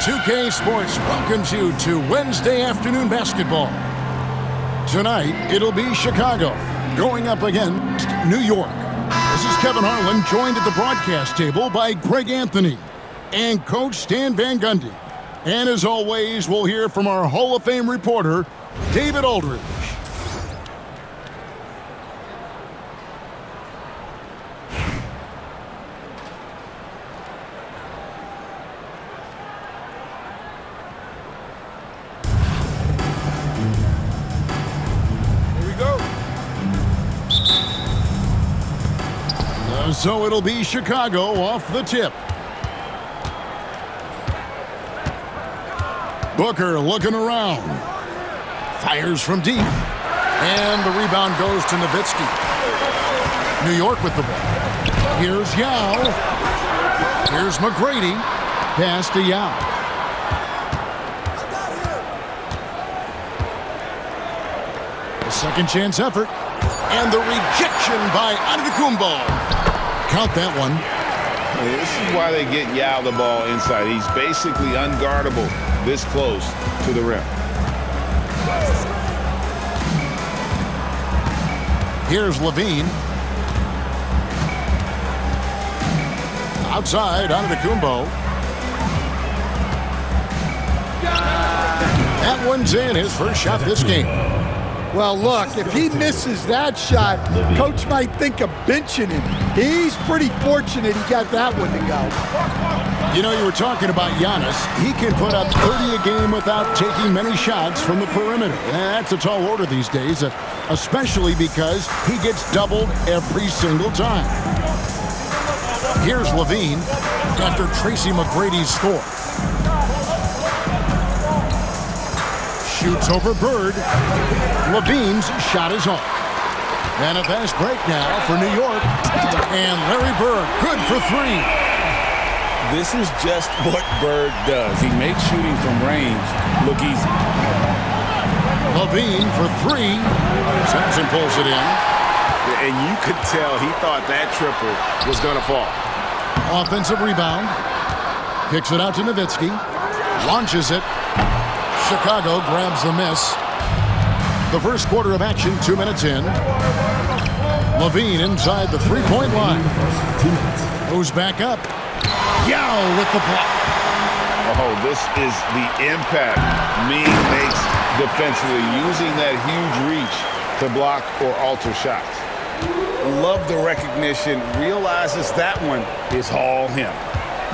2K Sports welcomes you to Wednesday afternoon basketball. Tonight, it'll be Chicago going up against New York. This is Kevin Harlan, joined at the broadcast table by Greg Anthony and Coach Stan Van Gundy. And as always, we'll hear from our Hall of Fame reporter, David Aldridge. So it'll be Chicago off the tip. Booker looking around. Fires from deep. And the rebound goes to Nowitzki. New York with the ball. Here's Yao. Here's McGrady. Pass to Yao. A second chance effort. And the rejection by Antetokounmpo. Count that one. This is why they get Yao the ball inside. He's basically unguardable this close to the rim. Here's Levine. Outside, Antetokounmpo. That one's in, his first shot this game. Well, look, if he misses that shot, Coach might think of benching him. He's pretty fortunate he got that one to go. You know, you were talking about Giannis. He can put up 30 a game without taking many shots from the perimeter. That's a tall order these days, especially because he gets doubled every single time. Here's Levine after Tracy McGrady's score. Shoots over Bird. Levine's shot is off. And a fast break now for New York. And Larry Bird, good for three. This is just what Bird does. He makes shooting from range look easy. Levine for three. Sampson pulls it in. And you could tell he thought that triple was going to fall. Offensive rebound. Kicks it out to Nowitzki. Launches it. Chicago grabs the miss. The first quarter of action, 2 minutes in. Levine inside the three-point line. Goes back up. Yao with the block. Oh, this is the impact Mean makes defensively, using that huge reach to block or alter shots. Love the recognition. Realizes that one is all him.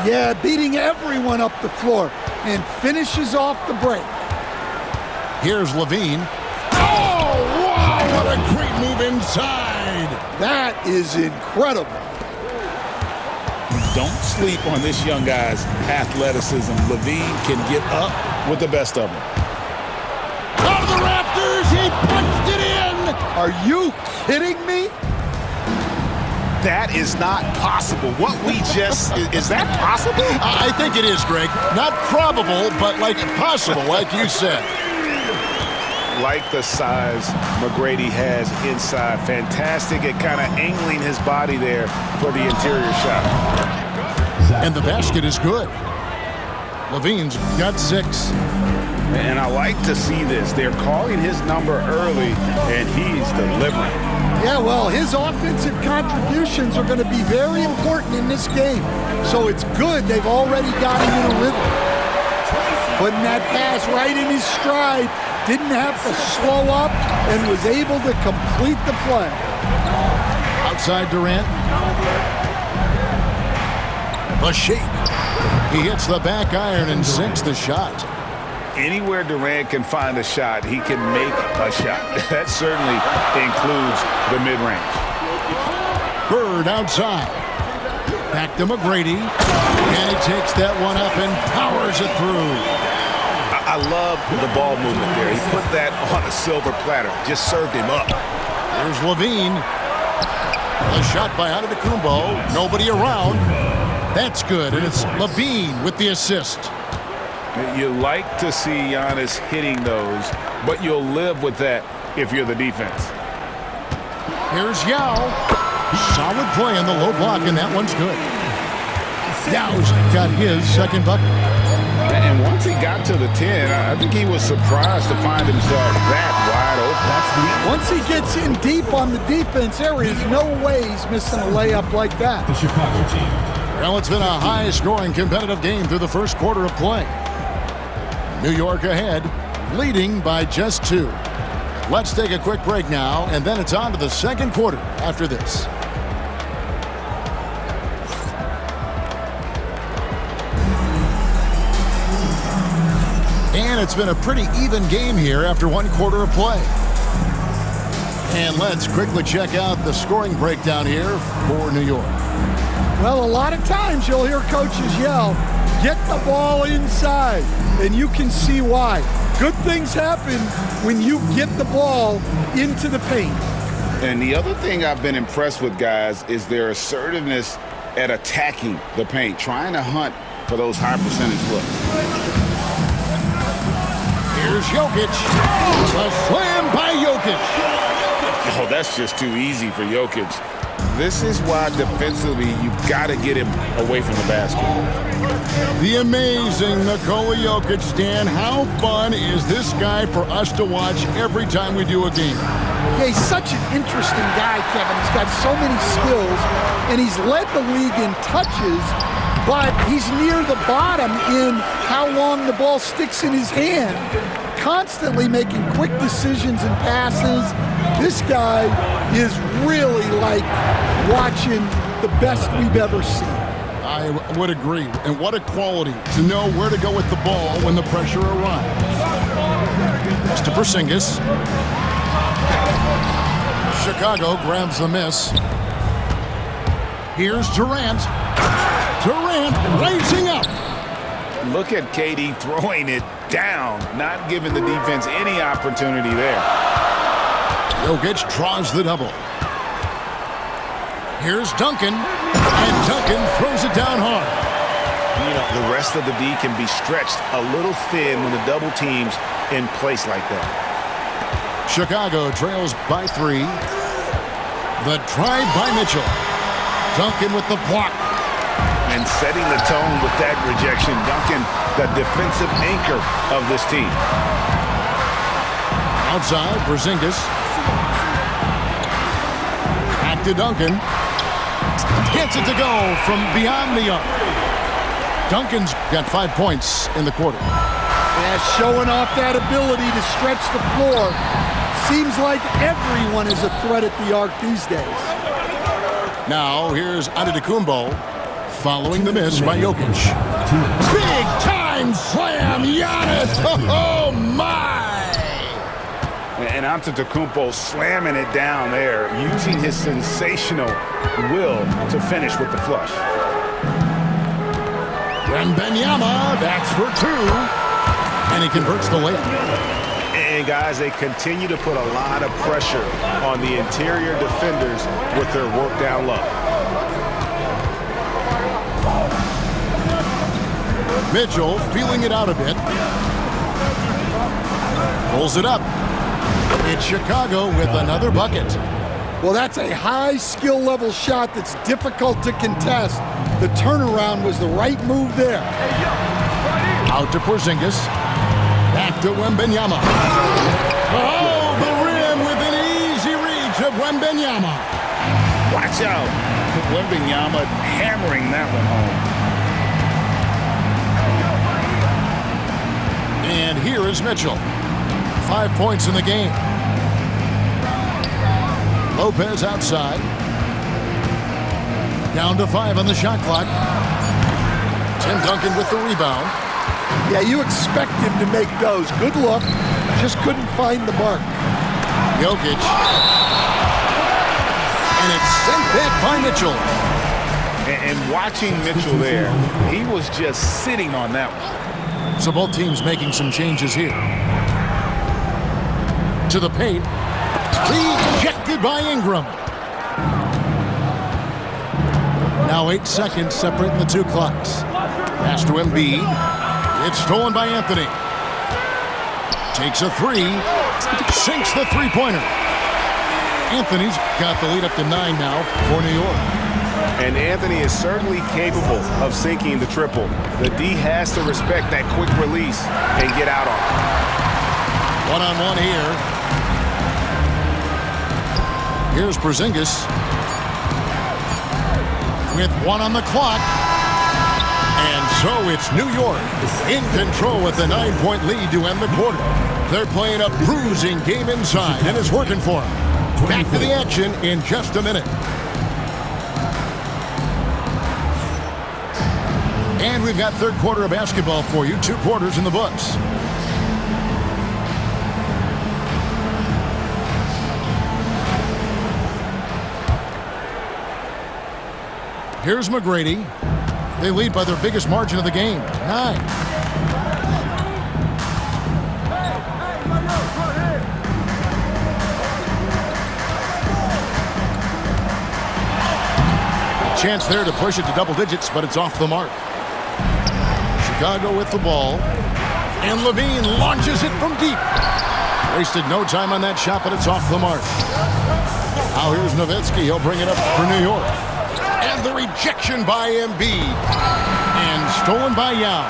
Yeah, beating everyone up the floor and finishes off the break. Here's Levine. Oh, wow, what a great move inside. That is incredible. Don't sleep on this young guy's athleticism. Levine can get up with the best of them. Out of the rafters, he punched it in. Are you kidding me? That is not possible. What we just, is that possible? I think it is, Greg. Not probable, but like possible, like you said. Like the size McGrady has inside. Fantastic at kind of angling his body there for the interior shot. And the basket is good. Levine's got 6. And I like to see this. They're calling his number early, and he's delivering. Yeah, well, his offensive contributions are going to be very important in this game. So it's good they've already got him in a rhythm. Putting that pass right in his stride. Didn't have to slow up and was able to complete the play. Outside Durant. The shake. He hits the back iron and sinks the shot. Anywhere Durant can find a shot, he can make a shot. That certainly includes the mid-range. Bird outside. Back to McGrady. And he takes that one up and powers it through. I love the ball movement there. He put that on a silver platter. Just served him up. Here's Levine. A shot by Antetokounmpo. Nobody around. That's good. And it's Levine with the assist. You like to see Giannis hitting those, but you'll live with that if you're the defense. Here's Yao. Solid play on the low block, and that one's good. Yao's got his second bucket. And to the 10. I think he was surprised to find himself that wide open. Once he gets in deep on the defense, there is no way he's missing a layup like that. The Chicago team. Well, it's been a high-scoring competitive game through the first quarter of play. New York ahead, leading by just 2. Let's take a quick break now, and then it's on to the second quarter after this. And it's been a pretty even game here after one quarter of play. And let's quickly check out the scoring breakdown here for New York. Well, a lot of times you'll hear coaches yell, "Get the ball inside," and you can see why. Good things happen when you get the ball into the paint. And the other thing I've been impressed with, guys, is their assertiveness at attacking the paint, trying to hunt for those high percentage looks. Here's Jokic. A slam by Jokic. Oh, that's just too easy for Jokic. This is why defensively you've got to get him away from the basket. The amazing Nikola Jokic, Stan. How fun is this guy for us to watch every time we do a game? Yeah, he's such an interesting guy, Kevin. He's got so many skills, and he's led the league in touches, but he's near the bottom in how long the ball sticks in his hand, constantly making quick decisions and passes. This guy is really like watching the best we've ever seen. I would agree. And what a quality to know where to go with the ball when the pressure arrives. Pass to Porzingis. Chicago grabs the miss. Here's Durant. Durant raising up. Look at KD throwing it down, not giving the defense any opportunity there. Jokic draws the double. Here's Duncan, and Duncan throws it down hard. You know, the rest of the D can be stretched a little thin when the double team's in place like that. Chicago trails by 3. The drive by Mitchell. Duncan with the block. And setting the tone with that rejection, Duncan, the defensive anchor of this team. Outside, Porzingis. Back to Duncan. Gets it to go from beyond the arc. Duncan's got 5 points in the quarter. Yeah, showing off that ability to stretch the floor. Seems like everyone is a threat at the arc these days. Now, here's Antetokounmpo following the miss by Jokic. Big time slam, Giannis! Oh, my! And Antetokounmpo slamming it down there, using his sensational will to finish with the flush. Wembanyama, that's for 2. And he converts the layup. And guys, they continue to put a lot of pressure on the interior defenders with their work down low. Mitchell feeling it out a bit. Pulls it up. It's Chicago with another bucket. Well, that's a high skill level shot that's difficult to contest. The turnaround was the right move there. Out to Porzingis. Back to Wembanyama. Oh, the rim with an easy reach of Wembanyama. Watch out. Wembanyama hammering that one home. And here is Mitchell. 5 points in the game. Lopez outside. Down to 5 on the shot clock. Tim Duncan with the rebound. Yeah, you expect him to make those. Good look. Just couldn't find the mark. Jokic. And it's sent back by Mitchell. And watching Mitchell there, he was just sitting on that one. So both teams making some changes here. To the paint. Rejected by Ingram. Now 8 seconds separating the 2 clocks. Pass to Embiid. It's stolen by Anthony. Takes a 3. Sinks the three-pointer. Anthony's got the lead up to 9 now for New York. And Anthony is certainly capable of sinking the triple. The D has to respect that quick release and get out on it. One-on-one here. Here's Porzingis with 1 on the clock. And so it's New York in control with a 9-point lead to end the quarter. They're playing a bruising game inside, and it's working for them. Back to the action in just a minute. And we've got third quarter of basketball for you. 2 quarters in the books. Here's McGrady. They lead by their biggest margin of the game, 9. A chance there to push it to double digits, but it's off the mark. Chicago with the ball. And Levine launches it from deep. Wasted no time on that shot, but it's off the mark. Now here's Nowitzki. He'll bring it up for New York. And the rejection by Embiid. And stolen by Yao.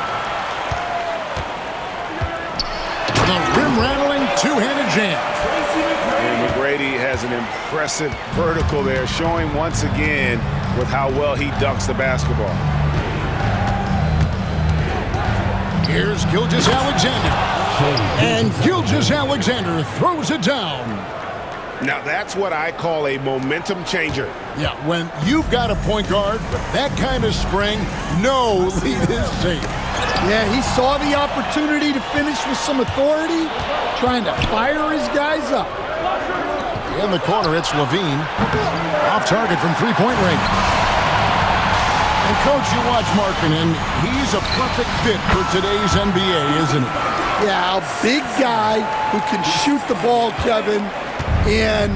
The rim-rattling two-handed jam. And McGrady has an impressive vertical there, showing once again with how well he dunks the basketball. Here's Gilgeous-Alexander. And Gilgeous-Alexander throws it down. Now that's what I call a momentum changer. Yeah, when you've got a point guard with that kind of spring, no lead is safe. Yeah, he saw the opportunity to finish with some authority, trying to fire his guys up. In the corner, it's Levine. Off target from three-point range. And, Coach, you watch Markkanen. He's a perfect fit for today's NBA, isn't he? Yeah, a big guy who can shoot the ball, Kevin. And,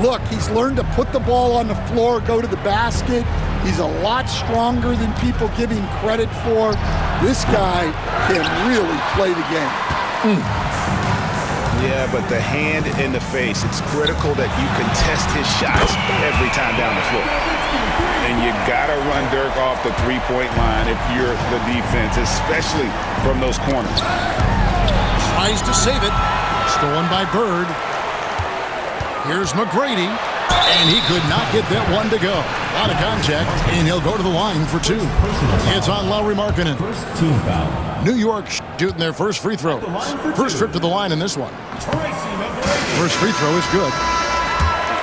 look, he's learned to put the ball on the floor, go to the basket. He's a lot stronger than people give him credit for. This guy can really play the game. Yeah, but the hand in the face, it's critical that you contest his shots every time down the floor. And you gotta run Dirk off the three-point line if you're the defense, especially from those corners. Tries to save it. Stolen by Bird. Here's McGrady. And he could not get that one to go. Out of contact, and he'll go to the line for 2. It's on Lauri Markkanen. First team foul. New York shooting their first free throws. First trip to the line in this one. First free throw is good.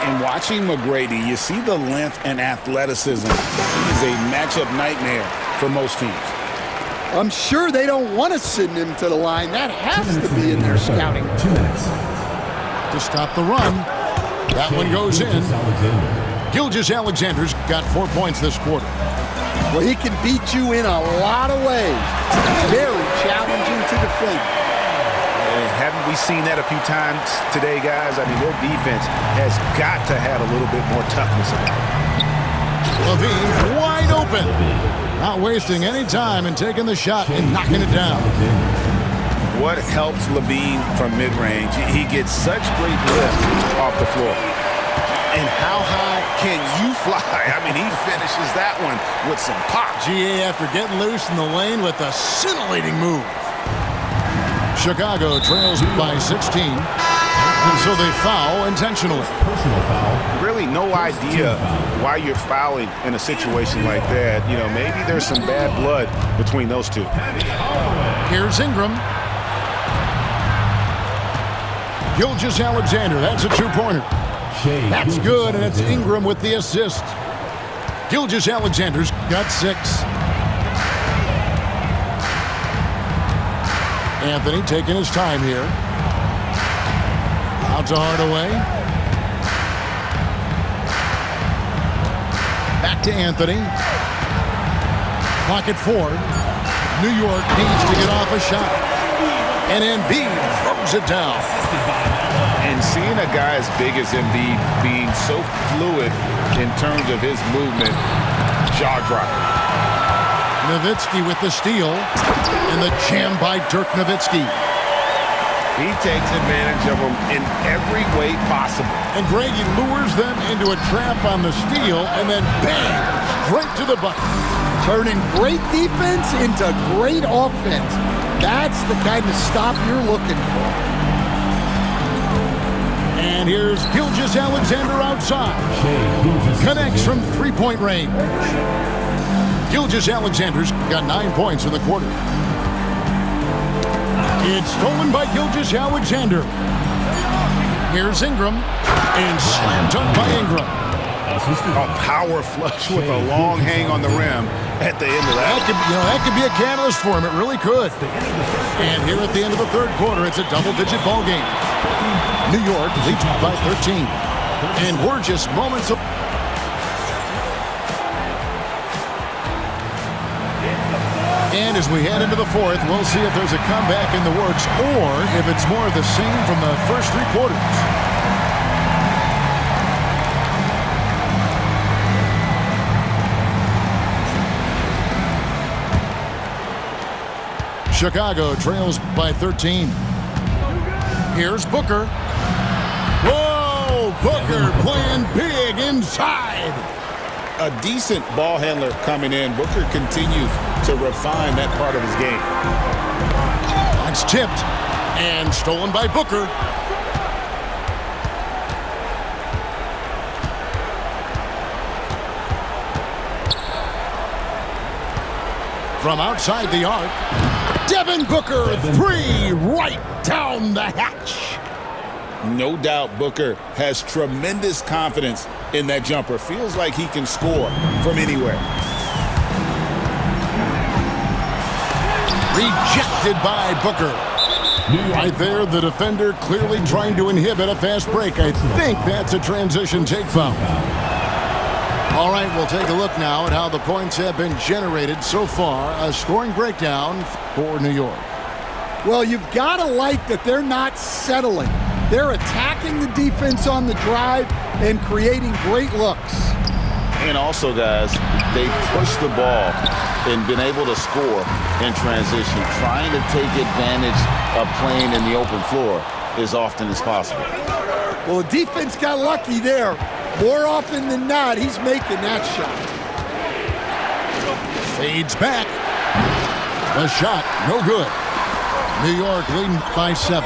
In watching McGrady, you see the length and athleticism. He's a matchup nightmare for most teams. I'm sure they don't want to send him to the line. That has to be in their scouting. 2 minutes. To stop the run. That one goes in. Gilgeous-Alexander's got 4 points this quarter. Well, he can beat you in a lot of ways. Very challenging to defend. Haven't we seen that a few times today, guys? I mean, their defense has got to have a little bit more toughness about it. Levine wide open. Not wasting any time and taking the shot and knocking it down. What helps Levine from mid-range? He gets such great lift off the floor. And how high can you fly? I mean, he finishes that one with some pop. GA after getting loose in the lane with a scintillating move. Chicago trails by 16. And so they foul intentionally. Personal foul. Really no idea why you're fouling in a situation like that. You know, maybe there's some bad blood between those two. Here's Ingram. Gilgeous-Alexander, that's a 2-pointer. That's good, and it's Ingram with the assist. Gilgeous-Alexander's got 6. Anthony taking his time here. Out to Hardaway. Back to Anthony. Clock at 4. New York needs to get off a shot. And Embiid throws it down. And seeing a guy as big as Embiid being so fluid in terms of his movement, jaw-dropping. Nowitzki with the steal. And the jam by Dirk Nowitzki. He takes advantage of them in every way possible. And Greg, he lures them into a trap on the steal, and then bang, straight to the bucket. Turning great defense into great offense. That's the kind of stop you're looking for. And here's Gilgeous-Alexander outside. Connects from three-point range. Gilgeous-Alexander's got 9 points in the quarter. It's stolen by Gilgeous-Alexander. Here's Ingram. And slam dunk by Ingram. A power flush with a long hang on the rim at the end of that. That could be a catalyst for him. It really could. And here at the end of the third quarter, it's a double-digit ball game. New York leads by 13. And we're just moments away. And as we head into the fourth, we'll see if there's a comeback in the works or if it's more of the same from the first three quarters. Chicago trails by 13. Here's Booker. Whoa! Booker playing big inside. A decent ball handler coming in. Booker continues to refine that part of his game. It's tipped and stolen by Booker. From outside the arc, Devin Booker, three right down the hatch. No doubt Booker has tremendous confidence in that jumper. Feels like he can score from anywhere. Rejected by Booker. Right there, the defender clearly trying to inhibit a fast break. I think that's a transition take foul. All right, we'll take a look now at how the points have been generated so far. A scoring breakdown for New York. Well, you've got to like that they're not settling. They're attacking the defense on the drive and creating great looks. And also, guys, they push the ball and been able to score in transition, trying to take advantage of playing in the open floor as often as possible. Well, the defense got lucky there. More often than not, he's making that shot. Fades back. The shot, no good. New York leading by 7.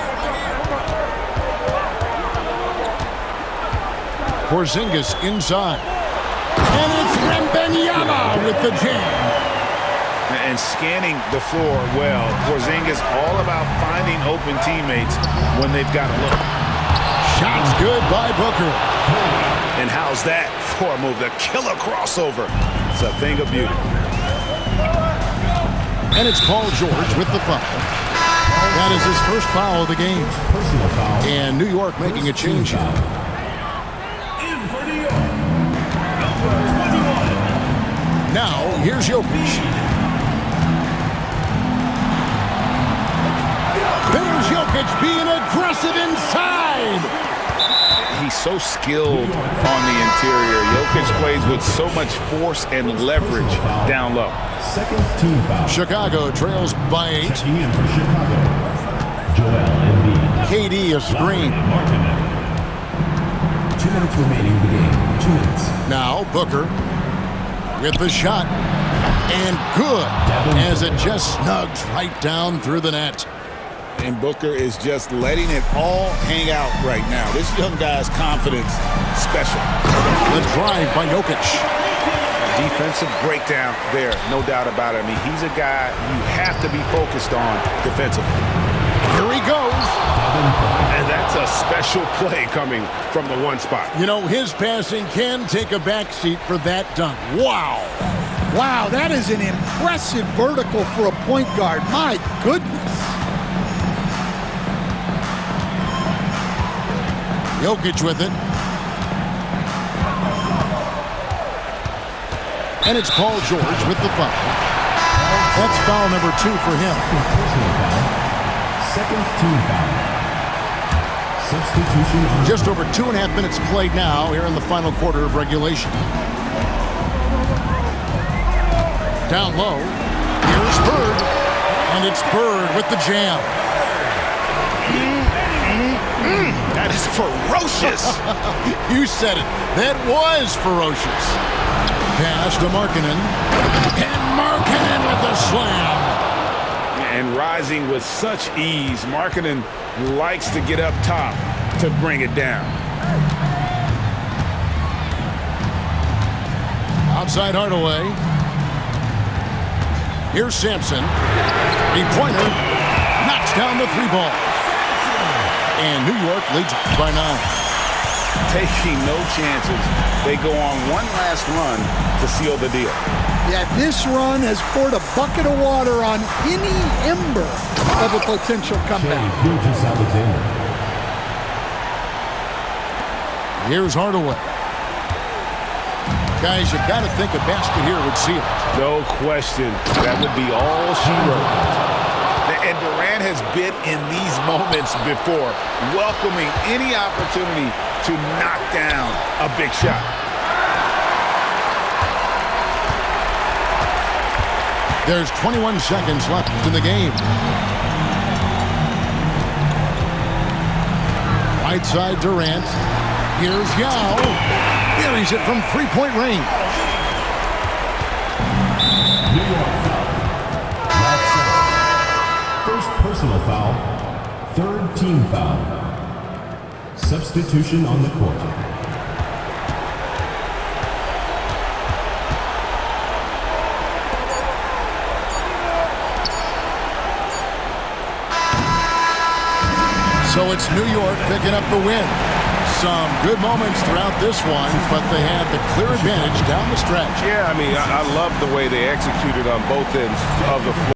Porzingis inside. And it's Wembanyama with the jam. And scanning the floor well. Porzingis all about finding open teammates when they've got a look. Shot's good by Booker. And how's that for a move? The killer crossover. It's a thing of beauty. And it's Paul George with the foul. That is his first foul of the game. And New York making a change here. Now, here's Jokic. There's Jokic being aggressive inside. He's so skilled on the interior. Jokic plays with so much force and leverage down low. Second team foul. Chicago trails by 8. Checking in for Chicago, Joel Embiid. KD a screen. 2 minutes remaining in the game. 2 minutes. Now Booker with the shot. And good as it just snugs right down through the net. And Booker is just letting it all hang out right now. This young guy's confidence special. The drive by Jokic. Defensive breakdown there, no doubt about it. I mean, he's a guy you have to be focused on defensively. Here he goes. And that's a special play coming from the one spot. You know, his passing can take a backseat for that dunk. Wow. Wow, that is an impressive vertical for a point guard. My goodness. Jokic with it. And it's Paul George with the foul. That's foul number 2 for him. Second team foul. Substitution. Just over 2.5 minutes played now here in the final quarter of regulation. Down low. Here's Bird. And it's Bird with the jam. That is ferocious. You said it. That was ferocious. Pass to Markkanen. And Markkanen with the slam. And rising with such ease, Markkanen likes to get up top to bring it down. Outside Hardaway. Here's Sampson. Three-pointer. Knocks down the three ball. And New York leads by 9. Taking no chances. They go on one last run to seal the deal. Yeah, this run has poured a bucket of water on any ember of a potential comeback. Gilgeous-Alexander. Here's Hardaway. Guys, you've got to think a basket here would seal it. No question. That would be all she wrote. And Durant has been in these moments before, welcoming any opportunity to knock down a big shot. There's 21 seconds left in the game. Right side Durant. Here's Yao. Buries it from three-point range. New York foul. Last set. First personal foul. Third team foul. Substitution on the court. So it's New York picking up the win. Some good moments throughout this one, but they had the clear advantage down the stretch. Yeah, I mean, I love the way they executed on both ends of the floor.